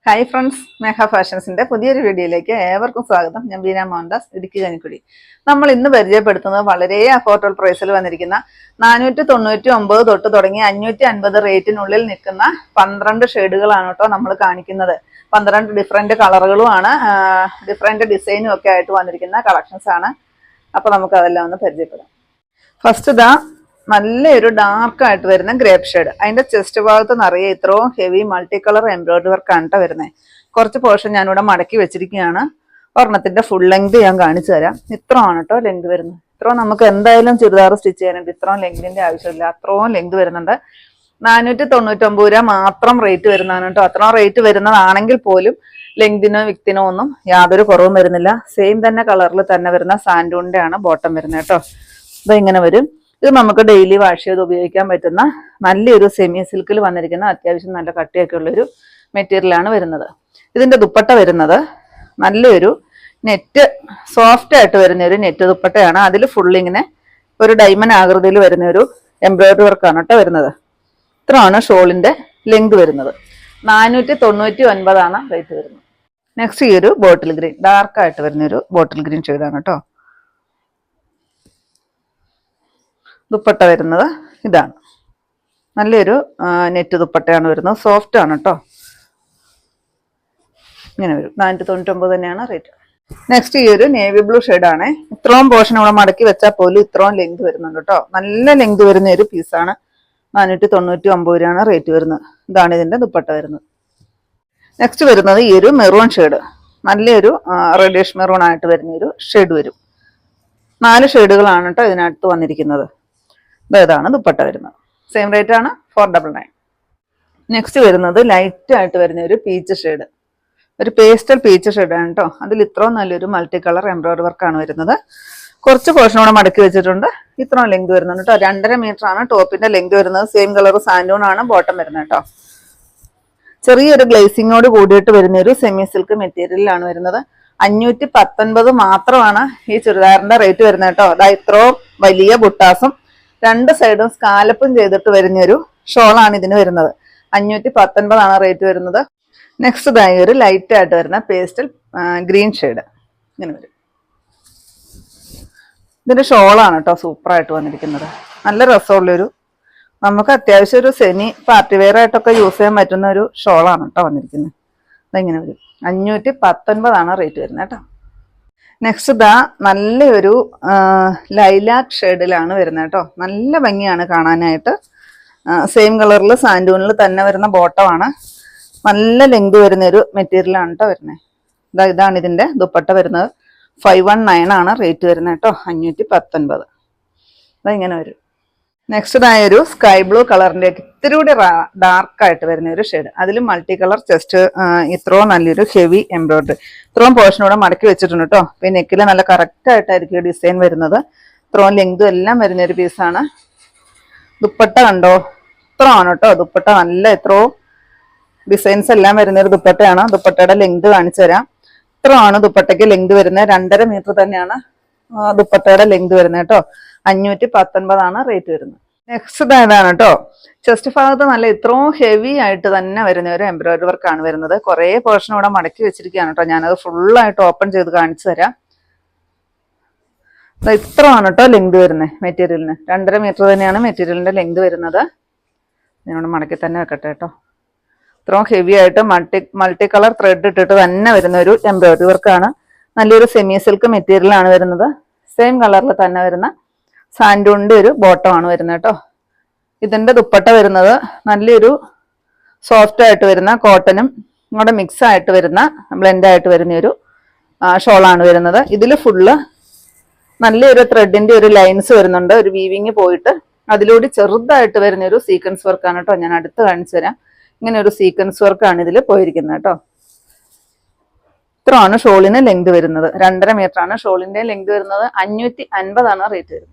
Hi friends, മേഘ ഫാഷൻസിന്റെ പുതിയൊരു വീഡിയോയിലേക്ക് ഏവർക്കും സ്വാഗതം. ഞാൻ ബീന മോഹൻദാസ്, ഇടുക്കി കനിക്കുടി. നമ്മൾ ഇന്ന് പരിചയപ്പെടുത്തുന്നത് വളരെ അഫോർഡബിൾ പ്രൈസിൽ വന്നിരിക്കുന്ന 499 തൊട്ട് തുടങ്ങി 550 റേറ്റിനുള്ളിൽ നിൽക്കുന്ന 12 ഷെയ്ഡുകളാണ് കേട്ടോ നമ്മൾ കാണിക്കുന്നത്. 12 ഡിഫറെന്റ് കളറുകളുമാണ്, ഡിഫറെന്റ് ഡിസൈനും ഒക്കെ ആയിട്ട് വന്നിരിക്കുന്ന കളക്ഷൻസ് ആണ്. അപ്പൊ നമുക്ക് അതെല്ലാം ഒന്ന് പരിചയപ്പെടാം. ഫസ്റ്റ് നല്ലൊരു ഡാർക്ക് ആയിട്ട് വരുന്ന ഗ്രേപ്പ് ഷെയ്ഡ്. അതിന്റെ ചെസ്റ്റ് ഭാഗത്ത് നിറയെ ഇത്രയും ഹെവി മൾട്ടി കളർ എംബ്രോയിഡറി വർക്കാണ് കേട്ടോ വരുന്നത്. കുറച്ച് പോർഷൻ ഞാനിവിടെ മടക്കി വെച്ചിരിക്കുകയാണ്. ഒരെണ്ണത്തിന്റെ ഫുൾ ലെങ്ത് ഞാൻ കാണിച്ചു തരാം. ഇത്രയാണ് കേട്ടോ ലെങ്ത് വരുന്നത്. ഇത്രയും നമുക്ക് എന്തായാലും ചുരിദാർ സ്റ്റിച്ച് ചെയ്യാനുണ്ട്. ഇത്രയും ലെങ്തിന്റെ ആവശ്യമില്ല, അത്രയും ലെങ്ത് വരുന്നുണ്ട്. 499 രൂപ മാത്രം റേറ്റ് വരുന്നതാണ് കേട്ടോ. അത്രയും റേറ്റ് വരുന്നതാണെങ്കിൽ പോലും ലെങ്തിനോ വിക്തിനോ ഒന്നും യാതൊരു കുറവും വരുന്നില്ല. സെയിം തന്നെ കളറിൽ തന്നെ വരുന്ന സാൻഡൂണിന്റെ ആണ് ബോട്ടം വരുന്നത് കേട്ടോ. ഇങ്ങനെ വരും. ഇത് നമുക്ക് ഡെയിലി വാഷ് ചെയ്ത് ഉപയോഗിക്കാൻ പറ്റുന്ന നല്ലൊരു സെമി സിൽക്കിൽ വന്നിരിക്കുന്ന അത്യാവശ്യം നല്ല കട്ടിയൊക്കെ ഉള്ളൊരു മെറ്റീരിയലാണ് വരുന്നത്. ഇതിന്റെ ദുപ്പട്ട വരുന്നത് നല്ലൊരു നെറ്റ് സോഫ്റ്റ് ആയിട്ട് വരുന്ന ഒരു നെറ്റ് ദുപ്പട്ടയാണ്. അതിൽ ഫുള്ളിങ്ങനെ ഒരു ഡയമണ്ട് ആകൃതിയിൽ വരുന്ന ഒരു എംബ്രോയിഡറി വർക്കാണ് കേട്ടോ വരുന്നത്. ഇത്രയാണ് ഷോളിന്റെ ലെങ്ത് വരുന്നത്. 499 ആണ് റേറ്റ് വരുന്നത്. നെക്സ്റ്റ് ഈ ഒരു ബോട്ടിൽ ഗ്രീൻ, ഡാർക്ക് ആയിട്ട് വരുന്ന ഒരു ബോട്ടിൽ ഗ്രീൻ ഷെയ്ഡാണ് കേട്ടോ. ദുപ്പട്ട വരുന്നത് ഇതാണ്. നല്ലൊരു നെറ്റ് ദുപ്പട്ടയാണ് വരുന്നത്. സോഫ്റ്റ് ആണ് കേട്ടോ. ഇങ്ങനെ വരും. 499 തന്നെയാണ് റേറ്റ്. നെക്സ്റ്റ് ഈ ഒരു നേവി ബ്ലൂ ഷെയ്ഡാണ്. ഇത്രയും പോർഷൻ ഇവിടെ മടക്കി വെച്ചാൽ പോലും ഇത്രയും ലെങ്ത് വരുന്നുണ്ട് കേട്ടോ. നല്ല ലെങ്ത് വരുന്ന ഒരു പീസാണ്. 499 രൂപയാണ് റേറ്റ് വരുന്നത്. ഇതാണ് ഇതിന്റെ ദുപ്പട്ട വരുന്നത്. നെക്സ്റ്റ് വരുന്നത് ഈ ഒരു മെറൂൺ ഷെയ്ഡ്. നല്ലൊരു റെഡിഷ് മെറൂൺ ആയിട്ട് വരുന്ന ഒരു ഷെയ്ഡ് വരും. 4 ഷെയ്ഡുകളാണ് കേട്ടോ ഇതിനകത്ത് വന്നിരിക്കുന്നത്. ഇതാണ് ദുപ്പട്ട വരുന്നത്. സെയിം റേറ്റ് ആണ്, 499. നെക്സ്റ്റ് വരുന്നത് ലൈറ്റ് ആയിട്ട് വരുന്ന ഒരു പീച്ച് ഷെയ്ഡ്. ഒരു പേസ്റ്റൽ പീച്ച് ഷെയ്ഡാണ് കേട്ടോ. അതിൽ ഇത്രയും നല്ലൊരു മൾട്ടി കളർ എംബ്രോയിഡറി വർക്കാണ് വരുന്നത്. കുറച്ച് പോർഷൻ കൂടെ മടക്കി വെച്ചിട്ടുണ്ട്. ഇത്രയും ലെങ്ത് വരുന്നുണ്ട് കേട്ടോ. 2.5 മീറ്റർ ആണ് ടോപ്പിന്റെ ലെങ്ത് വരുന്നത്. സെയിം കളർ സാൻഡൂൺ ആണ് ബോട്ടം വരുന്നത് കേട്ടോ. ചെറിയൊരു ഗ്ലേസിങ്ങോട് കൂടിയിട്ട് വരുന്ന ഒരു സെമി സിൽക്ക് മെറ്റീരിയലാണ് വരുന്നത്. 519 മാത്രമാണ് ഈ ചുരിദാറിന്റെ റേറ്റ് വരുന്നത് കേട്ടോ. അതായത് ഇത്രയും വലിയ ബുട്ടാസും 2 സൈഡും സ്കാലപ്പും ചെയ്തിട്ട് വരുന്നൊരു ഷോളാണ് ഇതിന് വരുന്നത്. 519 ആണ് റേറ്റ് വരുന്നത്. നെക്സ്റ്റ് ഇതായി ഒരു ലൈറ്റ് ആയിട്ട് വരുന്ന പേസ്റ്റൽ ഗ്രീൻ ഷെയ്ഡ്. ഇങ്ങനെ വരും. ഇതിന്റെ ഷോളാണ് കേട്ടോ സൂപ്പറായിട്ട് വന്നിരിക്കുന്നത്. നല്ല രസമുള്ളൊരു, നമുക്ക് അത്യാവശ്യം ഒരു സെമി പാർട്ടി വെയർ ആയിട്ടൊക്കെ യൂസ് ചെയ്യാൻ പറ്റുന്ന ഒരു ഷോളാണ് കേട്ടോ വന്നിരിക്കുന്നത്. അതെങ്ങനെ വരും. 519 ആണ് റേറ്റ് വരുന്നത് കേട്ടോ. നെക്സ്റ്റ് നല്ലൊരു ലൈലാക്ക് ഷെയ്ഡിലാണ് വരുന്നത് കേട്ടോ. നല്ല ഭംഗിയാണ് കാണാനായിട്ട്. സെയിം കളറിൽ സാൻഡൂണിൽ തന്നെ വരുന്ന ബോട്ടമാണ്. നല്ല ലെങ്ത് വരുന്ന ഒരു മെറ്റീരിയലാണ് കേട്ടോ വരുന്നത്. ഇതാണ് ഇതിന്റെ ദുപ്പട്ട വരുന്നത്. 519 ആണ് റേറ്റ് വരുന്നത് കേട്ടോ. 519. ഇങ്ങനെ വരും. നെക്സ്റ്റ് ഒരു സ്കൈ ബ്ലൂ കളറിന്റെ ഇത്തിരി കൂടി ഡാർക്ക് ആയിട്ട് വരുന്ന ഒരു ഷെയ്ഡ്. അതിൽ മൾട്ടി കളർ ചെസ്റ്റ്, ഇത്രയും നല്ലൊരു ഹെവി എംബ്രോയിഡറി. ഇത്രയും പോർഷൻ കൂടെ മടക്കി വെച്ചിട്ടുണ്ട് കേട്ടോ. പിന്നെ നെക്കിൽ നല്ല കറക്റ്റ് ആയിട്ടായിരിക്കും ഡിസൈൻ വരുന്നത്. ഇത്രയും ലെങ്തും എല്ലാം വരുന്ന ഒരു പീസാണ്. ദുപ്പട്ട കണ്ടോ, ഇത്രയാണ് കേട്ടോ ദുപ്പട്ട. നല്ല ഇത്രയും ഡിസൈൻസ് എല്ലാം വരുന്ന ഒരു ദുപ്പട്ടയാണ്. ദുപ്പട്ടയുടെ ലെങ്ത് കാണിച്ചു തരാം. ഇത്രയാണ് ദുപ്പട്ടയ്ക്ക് ലെങ്ത് വരുന്നത്. 2.5 മീറ്റർ തന്നെയാണ് ദുപ്പട്ടയുടെ ലെങ്ത് വരുന്നത് കേട്ടോ. 519 ആണ് റേറ്റ് വരുന്നത്. നെക്സ്റ്റ് ഇതാണ് കേട്ടോ. ചെസ്റ്റ് ഭാഗത്ത് നല്ല ഇത്രയും ഹെവി ആയിട്ട് തന്നെ വരുന്ന ഒരു എംബ്രോയിഡറി വർക്കാണ് വരുന്നത്. കുറെ പോർഷൻ ഇവിടെ മടക്കി വെച്ചിരിക്കുകയാണ് കേട്ടോ. ഞാനത് ഫുള്ളായിട്ട് ഓപ്പൺ ചെയ്ത് കാണിച്ചു തരാം. ഇത്രയാണ് കേട്ടോ ലെങ്ത് വരുന്നത് മെറ്റീരിയലിന്. 2.5 മീറ്റർ തന്നെയാണ് മെറ്റീരിയലിന്റെ ലെങ്ത് വരുന്നത്. ഞാനിവിടെ മടക്കി തന്നെ വെക്കട്ടെ കേട്ടോ. ഇത്രയും ഹെവി ആയിട്ട് മൾട്ടി കളർ ത്രെഡ് ഇട്ടിട്ട് തന്നെ വരുന്ന ഒരു എംബ്രോയിഡറി വർക്കാണ്. നല്ലൊരു സെമി സിൽക്ക് മെറ്റീരിയലാണ് വരുന്നത്. സെയിം കളറിൽ തന്നെ വരുന്ന സാൻഡൂണിന്റെ ഒരു ബോട്ടമാണ് വരുന്നത് കേട്ടോ. ഇതിന്റെ ദുപ്പട്ട വരുന്നത് നല്ലൊരു സോഫ്റ്റ് ആയിട്ട് വരുന്ന കോട്ടനും ഇങ്ങോട്ട് മിക്സ് ആയിട്ട് വരുന്ന ബ്ലെൻഡ് ആയിട്ട് വരുന്ന ഒരു ഷോളാണ് വരുന്നത്. ഇതിൽ ഫുള്ള് നല്ലൊരു ത്രെഡിന്റെ ഒരു ലൈൻസ് വരുന്നുണ്ട്. ഒരു വീവിങ് പോയിട്ട് അതിലൂടെ ചെറുതായിട്ട് വരുന്ന ഒരു സീക്വൻസ് വർക്കാണ് കേട്ടോ. ഞാൻ അടുത്ത് കാണിച്ചു തരാം. ഇങ്ങനെ ഒരു സീക്വൻസ് വർക്കാണ് ഇതിൽ പോയിരിക്കുന്നത് കേട്ടോ. ഇത്രയാണ് ഷോളിന് ലെങ്ത് വരുന്നത്. 2.5 മീറ്റർ ആണ് ഷോളിന്റെ ലെങ്ത് വരുന്നത്. 550 ആണ് റേറ്റ് വരുന്നത്.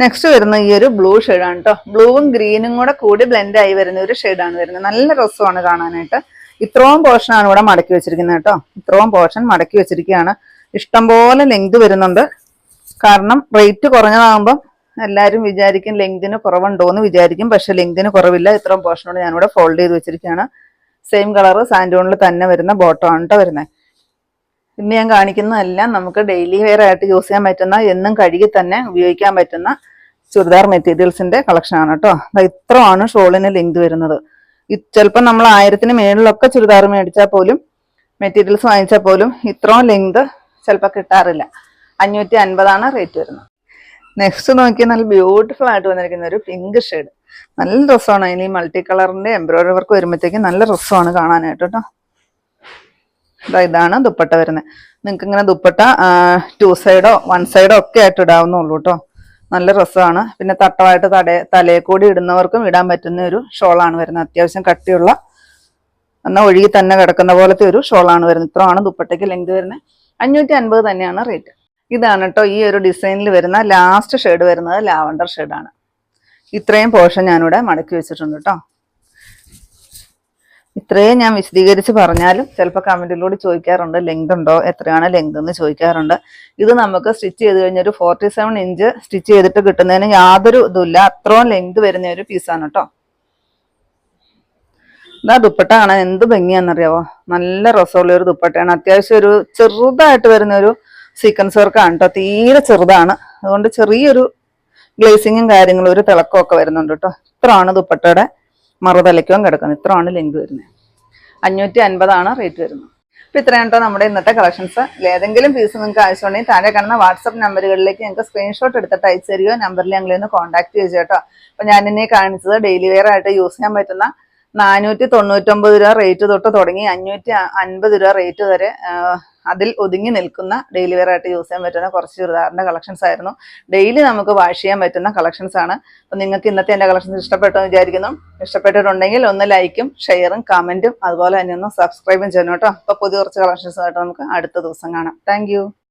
നെക്സ്റ്റ് വരുന്ന ഈ ഒരു ബ്ലൂ ഷെയ്ഡാണ് കേട്ടോ. ബ്ലൂവും ഗ്രീനും കൂടി ബ്ലെൻഡ് ആയി വരുന്ന ഒരു ഷെയ്ഡാണ് വരുന്നത്. നല്ല രസമാണ് കാണാനായിട്ട്. ഇത്രയും പോർഷനാണ് ഇവിടെ മടക്കി വെച്ചിരിക്കുന്നത് കേട്ടോ. ഇത്രയും പോർഷൻ മടക്കി വെച്ചിരിക്കുകയാണ്. ഇഷ്ടംപോലെ ലെങ്ത് വരുന്നുണ്ട്. കാരണം റേറ്റ് കുറഞ്ഞതാകുമ്പം എല്ലാവരും വിചാരിക്കും ലെങ്തിന് കുറവുണ്ടോ എന്ന് വിചാരിക്കും. പക്ഷെ ലെങ്തിന് കുറവില്ല. ഇത്രയും പോർഷനോട് ഞാനിവിടെ ഫോൾഡ് ചെയ്ത് വെച്ചിരിക്കുകയാണ്. സെയിം കളറ് സാൻഡൂണിൽ തന്നെ വരുന്ന ബോട്ടം ആണ് കേട്ടോ വരുന്നത്. ഇന്ന് ഞാൻ കാണിക്കുന്നതെല്ലാം നമുക്ക് ഡെയിലി വെയർ ആയിട്ട് യൂസ് ചെയ്യാൻ പറ്റുന്ന, എന്നും കഴുകി തന്നെ ഉപയോഗിക്കാൻ പറ്റുന്ന ചുരിദാർ മെറ്റീരിയൽസിന്റെ കളക്ഷൻ ആണ് കേട്ടോ. ഇത്രയാണ് ഷോളിന് ലെങ്ത് വരുന്നത്. ചിലപ്പോൾ നമ്മൾ 1000-ന് മേളിലൊക്കെ ചുരിദാർ മേടിച്ചാൽ പോലും, മെറ്റീരിയൽസ് വാങ്ങിച്ചാൽ പോലും ഇത്രയും ലെങ്ത് ചിലപ്പോൾ കിട്ടാറില്ല. 550 റേറ്റ് വരുന്നത്. നെക്സ്റ്റ് നോക്കിയാൽ നല്ല ബ്യൂട്ടിഫുൾ ആയിട്ട് വന്നിരിക്കുന്ന ഒരു പിങ്ക് ഷെയ്ഡ്. നല്ല രസമാണ്. അതിന് ഈ മൾട്ടി കളറിന്റെ എംബ്രോയിഡറി വർക്ക് വരുമ്പോഴത്തേക്കും നല്ല രസമാണ് കാണാനായിട്ട് കേട്ടോ. ഇതാണ് ദുപ്പട്ട വരുന്നത്. നിങ്ങൾക്ക് ഇങ്ങനെ ദുപ്പട്ട 2 സൈഡോ 1 സൈഡോ ഒക്കെ ആയിട്ട് ഇടാവുന്നുള്ളൂ കേട്ടോ. നല്ല രസമാണ്. പിന്നെ തട്ടമായിട്ട് തലയെ കൂടി ഇടുന്നവർക്കും ഇടാൻ പറ്റുന്ന ഒരു ഷോളാണ് വരുന്നത്. അത്യാവശ്യം കട്ടിയുള്ള, എന്നാൽ ഒഴുകി തന്നെ കിടക്കുന്ന പോലത്തെ ഒരു ഷോളാണ് വരുന്നത്. ഇത്രയാണ് ദുപ്പട്ടയ്ക്ക് ലെങ്ത് വരുന്നത്. 550 തന്നെയാണ് റേറ്റ്. ഇതാണ് കേട്ടോ ഈ ഒരു ഡിസൈനിൽ വരുന്ന ലാസ്റ്റ് ഷെയ്ഡ് വരുന്നത്. ലാവണ്ടർ ഷെയ്ഡാണ്. ഇത്രയും പോർഷൻ ഞാനിവിടെ മടക്കി വെച്ചിട്ടുണ്ട് കേട്ടോ. ഇത്രയും ഞാൻ വിശദീകരിച്ച് പറഞ്ഞാലും ചിലപ്പോൾ കമന്റിലൂടെ ചോദിക്കാറുണ്ട് ലെങ്ത് ഉണ്ടോ, എത്രയാണ് ലെങ്ത് എന്ന് ചോദിക്കാറുണ്ട്. ഇത് നമുക്ക് സ്റ്റിച്ച് ചെയ്ത് കഴിഞ്ഞാൽ ഒരു 47 ഇഞ്ച് സ്റ്റിച്ച് ചെയ്തിട്ട് കിട്ടുന്നതിന് യാതൊരു ഇതുമില്ല. അത്രയും ലെങ്ത് വരുന്ന ഒരു പീസാണ് കേട്ടോ. ഇതാ ദുപ്പട്ട കാണാൻ എന്ത് ഭംഗിയാണെന്നറിയാവോ. നല്ല രസമുള്ള ഒരു ദുപ്പട്ടയാണ്. അത്യാവശ്യം ഒരു ചെറുതായിട്ട് വരുന്ന ഒരു സീക്വൻസ് വർക്കാണ് കേട്ടോ. തീരെ ചെറുതാണ്. അതുകൊണ്ട് ചെറിയൊരു ഗ്ലേസിങ്ങും കാര്യങ്ങളും ഒരു തിളക്കവും ഒക്കെ വരുന്നുണ്ട് കേട്ടോ. ഇത്രയാണ് ദുപ്പട്ടയുടെ മറുതലയ്ക്കും കിടക്കുന്നത്. ഇത്രയാണ് ലെങ്ത് വരുന്നത്. 550 റേറ്റ് വരുന്നത്. അപ്പൊ ഇത്രയാണ് കേട്ടോ നമ്മുടെ ഇന്നത്തെ കളക്ഷൻസ്. ഏതെങ്കിലും പീസ് നിങ്ങൾക്ക് ആവശ്യമുണ്ടെങ്കിൽ താഴെ കാണുന്ന വാട്സപ്പ് നമ്പറുകളിലേക്ക് ഞങ്ങൾക്ക് സ്ക്രീൻഷോട്ട് എടുത്തിട്ട് അയച്ചു തരികയോ നമ്പറിൽ ഞങ്ങളെ ഒന്ന് കോൺടാക്ട് ചെയ്യുക കേട്ടോ. അപ്പൊ ഞാൻ ഇന്നെ കാണിച്ചത് ഡെയിലി വെയർ ആയിട്ട് യൂസ് ചെയ്യാൻ പറ്റുന്ന 499 രൂപ റേറ്റ് തൊട്ട് തുടങ്ങി 550 രൂപ റേറ്റ് വരെ അതിൽ ഒതുങ്ങി നിൽക്കുന്ന ഡെയിലി വെയർ ആയിട്ട് യൂസ് ചെയ്യാൻ പറ്റുന്ന കുറച്ച് ചുരിദാറിന്റെ കളക്ഷൻസ് ആയിരുന്നു. ഡെയിലി നമുക്ക് വാഷ് ചെയ്യാൻ പറ്റുന്ന കളക്ഷൻസ് ആണ്. അപ്പൊ നിങ്ങൾക്ക് ഇന്നത്തെ എന്റെ കളക്ഷൻസ് ഇഷ്ടപ്പെട്ടു എന്ന് വിചാരിക്കുന്നു. ഇഷ്ടപ്പെട്ടിട്ടുണ്ടെങ്കിൽ ഒന്ന് ലൈക്കും ഷെയറും കമന്റും അതുപോലെ തന്നെ ഒന്ന് സബ്സ്ക്രൈബും ചെയ്യണം കേട്ടോ. അപ്പൊ പുതിയ കുറച്ച് കളക്ഷൻസ് ആയിട്ട് നമുക്ക് അടുത്ത ദിവസം കാണാം. താങ്ക്